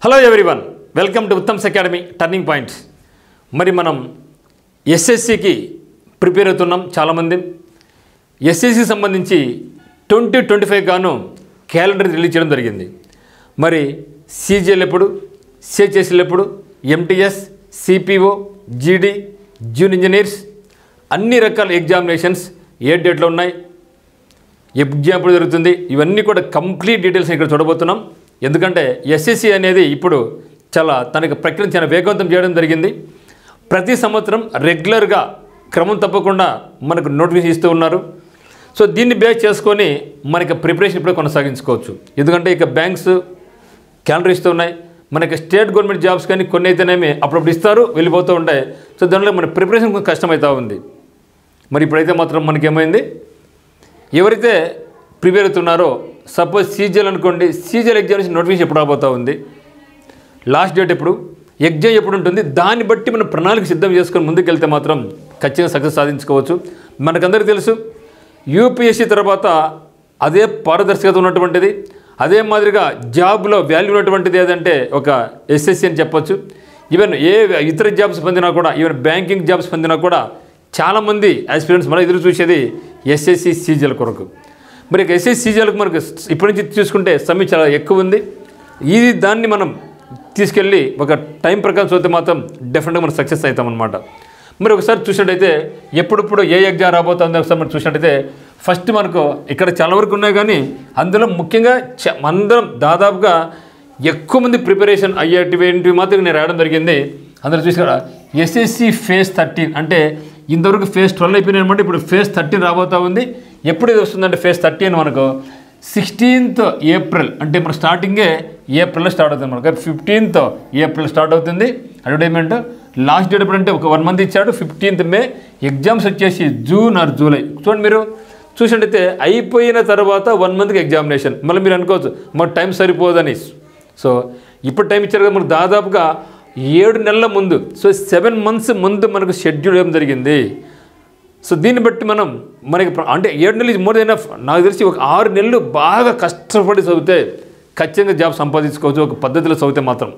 Hello everyone, welcome to Uttam's academy turning points. మరి మనం ఎస్ఎస్సికి prepare అవుతున్నాం. చాలామంది ఎస్ఎస్సికి సంబంధించి 2025 గాను క్యాలెండర్ రిలీజ్ చేయడం జరిగింది. మరి సీజీఎల్ ఎప్పుడు, సిహెచ్ఎస్ఎల్ ఎప్పుడు, ఎంటీఎస్, సిపిఓ, జీడీ, జూనియర్ ఇంజనీర్స్ అన్ని రకాల ఎగ్జామినేషన్స్ ఏ డేట్లో ఉన్నాయి, ఎగ్జామ్ ఎప్పుడు జరుగుతుంది, ఇవన్నీ కూడా కంప్లీట్ డీటెయిల్స్ ఇక్కడ చూడబోతున్నాం. ఎందుకంటే ఎస్ఎస్సి అనేది ఇప్పుడు తనకి ప్రక్రియను చాలా వేగవంతం చేయడం జరిగింది. ప్రతి సంవత్సరం రెగ్యులర్గా క్రమం తప్పకుండా మనకు నోటిఫికేషన్ ఇస్తూ ఉన్నారు. సో దీన్ని బేస్ చేసుకొని మనకి ప్రిపరేషన్ ఇప్పుడు కొనసాగించుకోవచ్చు. ఎందుకంటే ఇక బ్యాంక్స్ క్యాలెండర్ ఇస్తూ ఉన్నాయి, మనకి స్టేట్ గవర్నమెంట్ జాబ్స్ కానీ కొన్ని అయితేనేమి అప్పుడప్పుడు ఇస్తారు, వెళ్ళిపోతూ ఉంటాయి. సో దానిలో మన ప్రిపరేషన్ కొంచెం కష్టమవుతూ ఉంది. మరి ఇప్పుడైతే మాత్రం మనకేమైంది, ఎవరైతే ప్రిపేర్ అవుతున్నారో, సపోజ్ సీజీఎల్ అనుకోండి, సీజీఎల్ ఎగ్జామినేషన్ నోటిఫికేషన్ ఎప్పుడు రాబోతూ ఉంది, లాస్ట్ డేట్ ఎప్పుడు, ఎగ్జామ్ ఎప్పుడు ఉంటుంది, దాన్ని బట్టి మనం ప్రణాళిక సిద్ధం చేసుకొని ముందుకు వెళ్తే మాత్రం ఖచ్చితంగా సక్సెస్ సాధించుకోవచ్చు. మనకందరికీ తెలుసు యూపీఎస్సీ తర్వాత అదే పారదర్శకత ఉన్నటువంటిది, అదే మాదిరిగా జాబ్లో వాల్యూ ఉన్నటువంటిది ఏదంటే ఒక ఎస్ఎస్సి అని చెప్పొచ్చు. ఈవెన్ ఏ ఇతర జాబ్స్ పొందినా కూడా, ఈవెన్ బ్యాంకింగ్ జాబ్స్ పొందినా కూడా చాలామంది ఆస్పిరెంట్స్ మనం ఎదురు చూసేది ఎస్ఎస్సి సీజీఎల్ కొరకు. మరి ఎస్ఎస్సి సీజీఎల్కి మనకు ఇప్పటి నుంచి చూసుకుంటే సమయం చాలా ఎక్కువ ఉంది. దాన్ని మనం తీసుకెళ్ళి ఒక టైం ప్రకారం చూస్తే మాత్రం డెఫినెట్గా మనం సక్సెస్ అవుతామన్నమాట. మరి ఒకసారి చూసినట్టయితే ఎప్పుడప్పుడు ఏ ఎగ్జామ్ రాబోతుందో ఒకసారి మనం చూసినట్టయితే ఫస్ట్ మనకు ఇక్కడ చాలా వరకు ఉన్నాయి, కానీ అందులో ముఖ్యంగా అందరం దాదాపుగా ఎక్కువ మంది ప్రిపరేషన్ అయ్యేటివి మాత్రం నేను రాయడం జరిగింది. అందులో చూసి ఎస్ఎస్సి ఫేజ్ 13 అంటే ఇంతవరకు ఫేజ్ 12 అయిపోయినాయి అనమాట. ఇప్పుడు ఫేజ్ 13 రాబోతూ ఉంది. ఎప్పుడు ఇది వస్తుందంటే ఫేజ్ 13 మనకు 16th ఏప్రిల్ అంటే మన స్టార్టింగే ఏప్రిల్లో స్టార్ట్ అవుతుంది. మనకు 15th ఏప్రిల్ స్టార్ట్ అవుతుంది అడ్వర్టైజ్మెంట్. లాస్ట్ డేట్ ఎప్పుడంటే ఒక 1 మంత్ ఇచ్చాడు, 15th మే. ఎగ్జామ్స్ వచ్చేసి జూన్ ఆర్ జూలై. చూడండి, మీరు చూసినట్టయితే అయిపోయిన తర్వాత 1 మంత్కి ఎగ్జామినేషన్. మళ్ళీ మీరు అనుకోవచ్చు మాకు టైం సరిపోదని. సో ఇప్పుడు టైం ఇచ్చారు కదా, మనకు దాదాపుగా 7 నెలల ముందు, సో 7 months ముందు మనకు షెడ్యూల్ ఏం జరిగింది. సో దీన్ని బట్టి మనకి అంటే 7 నెలలు మోర్ దెన్ ఎనఫ్. నాకు తెలిసి ఒక 6 నెలలు బాగా కష్టపడి చదివితే ఖచ్చితంగా జాబ్ సంపాదించుకోవచ్చు, ఒక పద్ధతిలో చదివితే మాత్రం.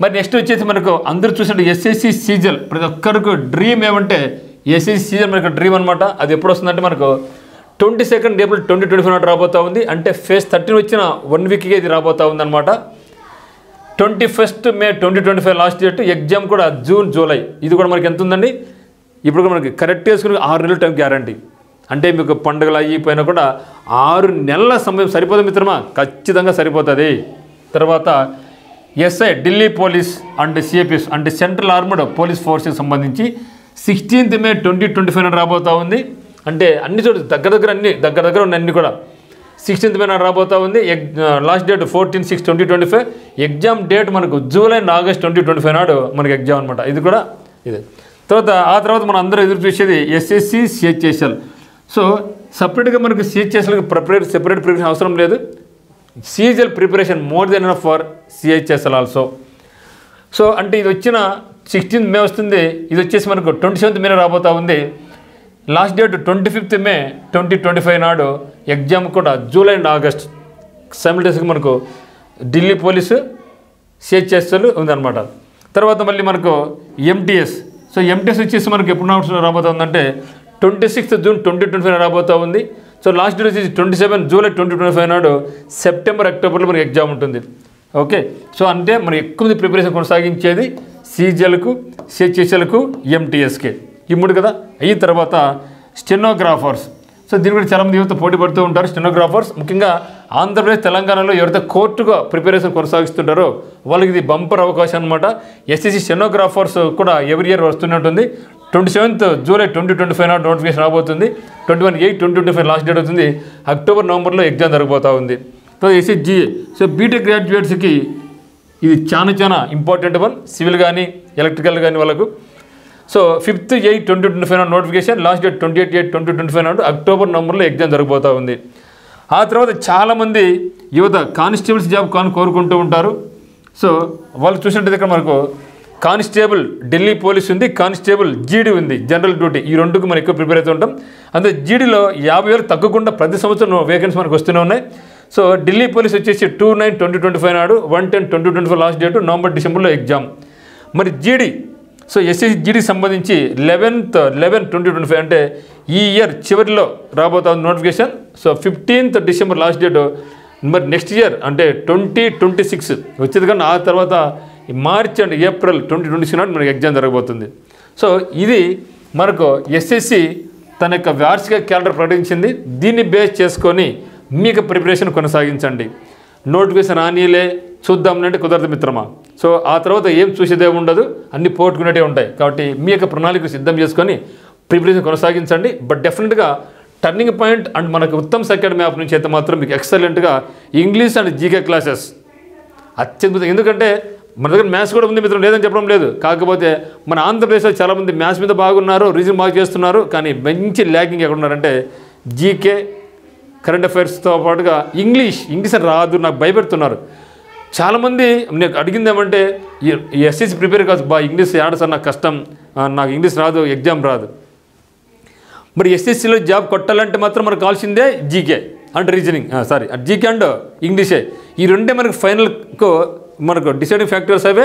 మరి నెక్స్ట్ వచ్చేసి మనకు అందరూ చూసినట్టు ఎస్ఎస్సి సీజీఎల్ ప్రతి ఒక్కరికి డ్రీమ్ ఏమంటే ఎస్ఎస్సి సీజీఎల్ మనకు డ్రీమ్ అనమాట. అది ఎప్పుడు వస్తుందంటే మనకు 22nd ఏప్రిల్ 2025 నాడు రాబోతూ ఉంది. అంటే ఫేజ్ 13 వచ్చిన 1 వీక్కే ఇది రాబోతూ ఉంది అనమాట. 21st మే 2025 లాస్ట్ డేట్. ఎగ్జామ్ కూడా జూన్ జూలై. ఇది కూడా మనకి ఎంత ఉందండి, ఇప్పుడు కూడా మనకి కరెక్ట్ చేసుకుని 6 నెలల టైం గ్యారంటీ. అంటే మీకు పండుగలు అయిపోయినా కూడా 6 నెలల సమయం సరిపోతుంది మిత్రమా, ఖచ్చితంగా సరిపోతుంది. తర్వాత ఎస్ఐ ఢిల్లీ పోలీస్ అండ్ సిఏపిఎస్ అంటే సెంట్రల్ ఆర్మ్డ్ పోలీస్ ఫోర్స్కి సంబంధించి 16th మే 2025 నాడు రాబోతూ ఉంది. అంటే అన్ని చోట్ల దగ్గర ఉన్న అన్ని కూడా 16th మే నాడు రాబోతూ ఉంది. Last date 14/6/2025. ఎగ్జామ్ డేట్ మనకు జూలై అండ్ ఆగస్ట్ 2025 నాడు మనకి ఎగ్జామ్ అనమాట. ఇది కూడా ఇదే. ఆ తర్వాత మనం అందరూ ఎదురు చూసేది ఎస్ఎస్సి సిహెచ్ఎస్ఎల్. సో సపరేట్గా మనకు సిహెచ్ఎస్ఎల్కి సెపరేట్ ప్రిపరేషన్ అవసరం లేదు. CGL preparation more than enough for CHSL also. So అంటే ఇది వచ్చిన 16th మే వస్తుంది. ఇది వచ్చేసి మనకు 27th మే రాబోతూ ఉంది. లాస్ట్ డేట్ 25th మే 2025 నాడు. ఎగ్జామ్ కూడా జూలై అండ్ ఆగస్ట్ సైమిల్టేనియస్గా మనకు ఢిల్లీ పోలీసు సిహెచ్ఎస్ఎల్ ఉందన్నమాట. తర్వాత మళ్ళీ మనకు ఎంటీఎస్. సో ఎంటీఎస్ వచ్చేసి మనకు ఎప్పుడు రాబోతుందంటే 26th జూన్ 2025 రాబోతూ ఉంది. సో లాస్ట్ డేట్ వచ్చేసి 27 జూలై 2025 నాడు. సెప్టెంబర్ అక్టోబర్లో మనకి ఎగ్జామ్ ఉంటుంది. ఓకే, సో అంటే మనం ఎక్కువ మంది ప్రిపరేషన్ కొనసాగించేది సీజీఎల్కు, సిహెచ్ఎస్ఎల్కు, ఎంటీఎస్కే ఈ 3 కదా. అయిన తర్వాత స్టెనోగ్రాఫర్స్. సో దీని కూడా చాలామంది యువత పోటీ పడుతూ ఉంటారు. స్టెనోగ్రాఫర్స్ ముఖ్యంగా ఆంధ్రప్రదేశ్, తెలంగాణలో ఎవరైతే కోర్టుగా ప్రిపరేషన్ కొనసాగిస్తుంటారో వాళ్ళకి ఇది బంపర్ అవకాశం అనమాట. ఎస్ఎస్సి స్టెనోగ్రాఫర్స్ కూడా ఎవ్రీ ఇయర్ వస్తూనే ఉంటుంది. 27th జూలై 2025 నాడు నోటిఫికేషన్ రాబోతుంది. 21/8/2025 లాస్ట్ డేట్ అవుతుంది. అక్టోబర్ నవంబర్లో ఎగ్జామ్ జరగబోతూ ఉంది. సో ఎస్ఎస్జిఏ. సో బీటెక్ గ్రాడ్యుయేట్స్కి ఇది చాలా ఇంపార్టెంట్ వన్. సివిల్ కానీ ఎలక్ట్రికల్ కానీ వాళ్ళకు. So 5/8/2025 notification. లాస్ట్ డేట్ 28/8/2025 నాడు. అక్టోబర్ నవంబర్లో ఎగ్జామ్ జరగబోతూ ఉంది. ఆ తర్వాత చాలామంది యువత కానిస్టేబుల్స్ జాబ్ కోరుకుంటూ ఉంటారు. సో వాళ్ళు చూసినట్టయితే ఇక్కడ మనకు కానిస్టేబుల్ ఢిల్లీ పోలీస్ ఉంది, కానిస్టేబుల్ జీడీ ఉంది, జనరల్ డ్యూటీ. ఈ రెండుకు మనం ఎక్కువ ప్రిపేర్ అవుతూ ఉంటాం. అంటే జీడీలో 50,000 తగ్గకుండా ప్రతి సంవత్సరం వేకెన్సీ మనకు వస్తూనే ఉన్నాయి. సో ఢిల్లీ పోలీస్ వచ్చేసి 2/9/2025 నాడు 1/10/2025 లాస్ట్ డేట్, నవంబర్ డిసెంబర్లో ఎగ్జామ్. మరి జీడీ, సో ఎస్ఎస్సి జీడీకి సంబంధించి 11/11/2025 అంటే ఈ ఇయర్ చివరిలో రాబోతుంది notification. So 15th December last date. మరి నెక్స్ట్ ఇయర్ అంటే 2026 వచ్చేది, కానీ ఆ తర్వాత మార్చ్ అండ్ ఏప్రిల్ 2026 నాడు మనకి ఎగ్జామ్ జరగబోతుంది. సో ఇది మనకు ఎస్ఎస్సి తన యొక్క వార్షిక క్యాలెండర్ ప్రకటించింది. దీన్ని బేస్ చేసుకొని మీకు ప్రిపరేషన్ కొనసాగించండి. నోటిఫికేషన్ రానీలే చూద్దామనంటే కుదరదు మిత్రమా. సో ఆ తర్వాత ఏం చూసేదే ఉండదు, అన్ని పోగొట్టుకునేటే ఉంటాయి. కాబట్టి మీ యొక్క ప్రణాళిక సిద్ధం చేసుకొని ప్రిపరేషన్ కొనసాగించండి. బట్ డెఫినెట్గా టర్నింగ్ పాయింట్ అండ్ మనకు ఉత్తమ్ అకాడమీ యాప్ నుంచి అయితే మాత్రం మీకు ఎక్సలెంట్గా ఇంగ్లీష్ అండ్ జీకే క్లాసెస్ అత్యద్భుతం. ఎందుకంటే మన దగ్గర మ్యాథ్స్ కూడా ఉంది మిత్రం, లేదని చెప్పడం లేదు. కాకపోతే మన ఆంధ్రప్రదేశ్లో చాలామంది మ్యాథ్స్ మీద బాగున్నారు, రీజన్ బాగా చేస్తున్నారు. కానీ మంచి ల్యాకింగ్ ఎక్కడ ఉన్నారంటే జీకే, కరెంట్ అఫైర్స్తో పాటుగా ఇంగ్లీష్ అని రాదు, నాకు భయపెడుతున్నారు చాలామంది. నేను అడిగింది ఏమంటే ఎస్ఎస్సి ప్రిపేర్ కాదు బా, ఇంగ్లీష్ యాడ్ సార్ నాకు కష్టం, నాకు ఇంగ్లీష్ రాదు, ఎగ్జామ్ రాదు. మరి ఎస్ఎస్సిలో జాబ్ కొట్టాలంటే మాత్రం మనకు కావాల్సిందే GK and reasoning, GK and ఇంగ్లీషే. ఈ రెండే మనకు ఫైనల్కు మనకు డిసైడింగ్ ఫ్యాక్టర్స్. అవే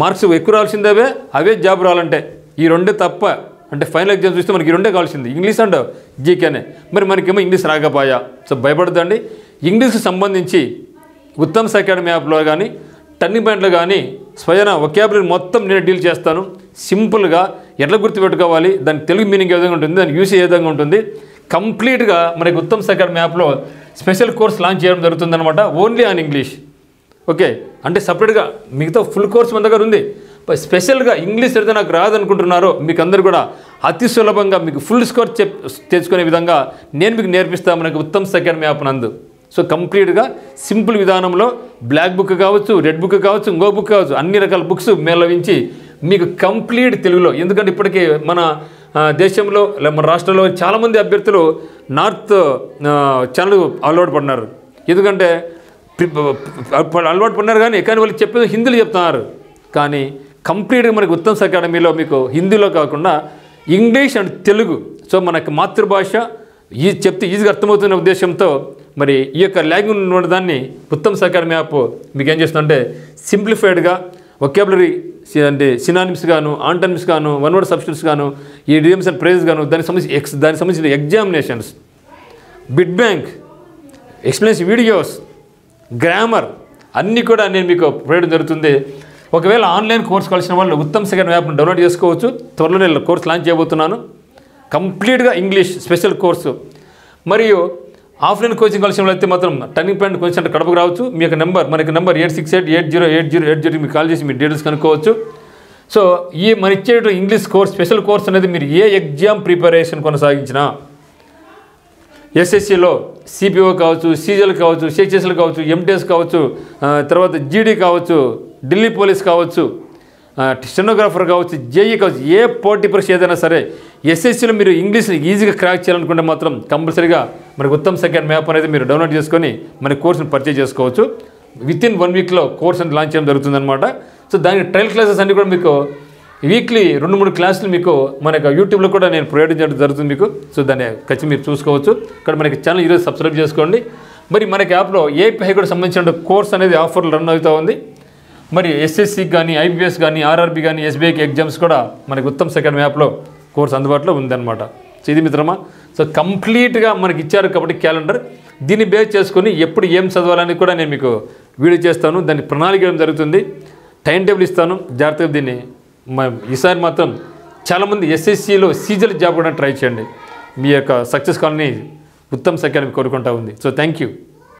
మార్క్స్ ఎక్కువ రావాల్సిందే, అవే జాబ్ రావాలంటే. ఈ రెండే తప్ప అంటే ఫైనల్ ఎగ్జామ్ చూస్తే మనకి ఈ రెండే కావాల్సింది, ఇంగ్లీష్ అండ్ జీకేనే. మరి మనకేమో ఇంగ్లీష్ రాకపోయా. సో భయపడదండి. ఇంగ్లీష్కి సంబంధించి ఉత్తమ్ అకాడమీ యాప్లో కానీ టర్నింగ్ పాయింట్లో కానీ స్వయం వొకాబులరీ మొత్తం నేను డీల్ చేస్తాను. సింపుల్గా ఎట్లా గుర్తుపెట్టుకోవాలి, దాని తెలుగు మీనింగ్ ఏ విధంగా ఉంటుంది, దాని యూసేజ్ ఏ విధంగా ఉంటుంది, కంప్లీట్గా మనకి ఉత్తమ్ అకాడమీ యాప్లో స్పెషల్ కోర్స్ లాంచ్ చేయడం జరుగుతుందన్నమాట. Only on English. ఓకే, అంటే సపరేట్గా మిగతా ఫుల్ కోర్స్ మన దగ్గర ఉంది. స్పెషల్గా ఇంగ్లీష్ అయితే నాకు రాదనుకుంటున్నారో మీకు అందరు కూడా అతి సులభంగా మీకు ఫుల్ స్కోర్ తెచ్చుకునే విధంగా నేను మీకు నేర్పిస్తాను మనకి ఉత్తమ్ అకాడమీ యాప్ నందు. సో కంప్లీట్గా సింపుల్ విధానంలో బ్లాక్ బుక్ కావచ్చు, రెడ్ బుక్ కావచ్చు, ఇంకో బుక్ కావచ్చు, అన్ని రకాల బుక్స్ మేళవించి మీకు కంప్లీట్ తెలుగులో. ఎందుకంటే ఇప్పటికీ మన దేశంలో మన రాష్ట్రంలో చాలామంది అభ్యర్థులు నార్త్ ఛానల్ అలవాటు పడినారు. ఎందుకంటే అలవాటు పడినారు కానీ వాళ్ళు చెప్పేది హిందీలో చెప్తున్నారు. కానీ కంప్లీట్గా మనకి ఉత్తమ్ అకాడమీలో మీకు హిందీలో కాకుండా ఇంగ్లీష్ అండ్ తెలుగు, సో మనకి మాతృభాష చెప్తే ఈజీగా అర్థమవుతున్న ఉద్దేశంతో మరి ఈ యొక్క ల్యాంగ్వేజ్ ఉన్న దాన్ని ఉత్తమ్ అకాడమీ యాప్ మీకు ఏం చేస్తుందంటే సింప్లిఫైడ్గా వొకాబులరీ అంటే సినానిమ్స్ గాను, ఆంటనిమ్స్ గాను, వన్ వర్డ్ సబ్స్టిట్యూట్స్ గాను, ఈ ఇడియమ్స్ అండ్ ఫ్రేజెస్ గాను, దానికి సంబంధించిన examinations, bit bank, explanation videos, grammar అన్నీ కూడా నేను మీకు ప్రొవైడ్ జరుగుతుంది. ఒకవేళ ఆన్లైన్ కోర్స్ కలిసిన వాళ్ళు ఉత్తమ్ అకాడమీ యాప్ను డౌన్లోడ్ చేసుకోవచ్చు. త్వరలో నేను కోర్స్ లాంచ్ చేయబోతున్నాను. కంప్లీట్గా ఇంగ్లీష్ స్పెషల్ కోర్సు. మరియు ఆఫ్లైన్ కోచింగ్ కలిసిన వాళ్ళు అయితే మాత్రం టర్నింగ్ పాయింట్ కోచింగ్ అంటే కడపకు రావచ్చు. మీ యొక్క నెంబర్ మనకి నెంబర్ 8688080808 మీకు కాల్ చేసి మీ డీటెయిల్స్ కనుక్కోవచ్చు. సో ఈ మన ఇచ్చే ఇంగ్లీష్ కోర్స్ స్పెషల్ కోర్స్ అనేది మీరు ఏ ఎగ్జామ్ ప్రిపరేషన్ కొనసాగించినా, ఎస్ఎస్సిలో సిపిఓ కావచ్చు, సీజీఎల్ కావచ్చు, సిహెచ్ఎస్ఎల్ కావచ్చు, ఎంటీఎస్ కావచ్చు, తర్వాత జీడీ కావచ్చు, ఢిల్లీ పోలీస్ కావచ్చు, స్టెనోగ్రాఫర్ కావచ్చు, జేఈ కావచ్చు, ఏ పోటీ పరీక్ష ఏదైనా సరే ఎస్ఎస్సిలో మీరు ఇంగ్లీష్ని ఈజీగా క్రాక్ చేయాలనుకుంటే మాత్రం కంపల్సరీగా మనకు ఉత్తమ్ అకాడమీ యాప్ అనేది మీరు డౌన్లోడ్ చేసుకొని మన కోర్సును పర్చేజ్ చేసుకోవచ్చు. వితిన్ 1 వీక్లో కోర్స్ అనేది లాంచ్ చేయడం జరుగుతుందన్నమాట. సో దానికి ట్రయల్ క్లాసెస్ అన్నీ కూడా మీకు వీక్లీ 2-3 క్లాసులు మీకు మనకు యూట్యూబ్లో కూడా నేను ప్రొవైడ్ చేయడం జరుగుతుంది మీకు. సో దాన్ని ఖచ్చితంగా మీరు చూసుకోవచ్చు. ఇక్కడ మనకి ఛానల్ ఈరోజు సబ్స్క్రైబ్ చేసుకోండి. మరి మనకి యాప్లో ఏపీ హైకోర్టు సంబంధించిన కోర్స్ అనేది ఆఫర్లు రన్ అవుతూ ఉంది. మరి ఎస్ఎస్సికి కానీ, ఐపీఎస్ కానీ, ఆర్ఆర్బీ కానీ, ఎస్బీఐకి ఎగ్జామ్స్ కూడా మనకి ఉత్తమ్ అకాడమీ యాప్లో కోర్స్ అందుబాటులో ఉందన్నమాట. సో ఇది మిత్రమా. సో కంప్లీట్గా మనకి ఇచ్చారు కాబట్టి క్యాలెండర్, దీన్ని బేస్ చేసుకొని ఎప్పుడు ఏం చదవాలని కూడా నేను మీకు వీడియో చేస్తాను. దాన్ని ప్రణాళిక ఇవ్వడం జరుగుతుంది, టైం టేబుల్ ఇస్తాను. జాగ్రత్తగా దీన్ని ఈసారి మాత్రం చాలామంది ఎస్ఎస్సిలో సీజీఎల్ జాబ్ కూడా ట్రై చేయండి. మీ యొక్క సక్సెస్ కావాలని ఉత్తమ్ అకాడమీ కోరుకుంటా ఉంది. So thank you.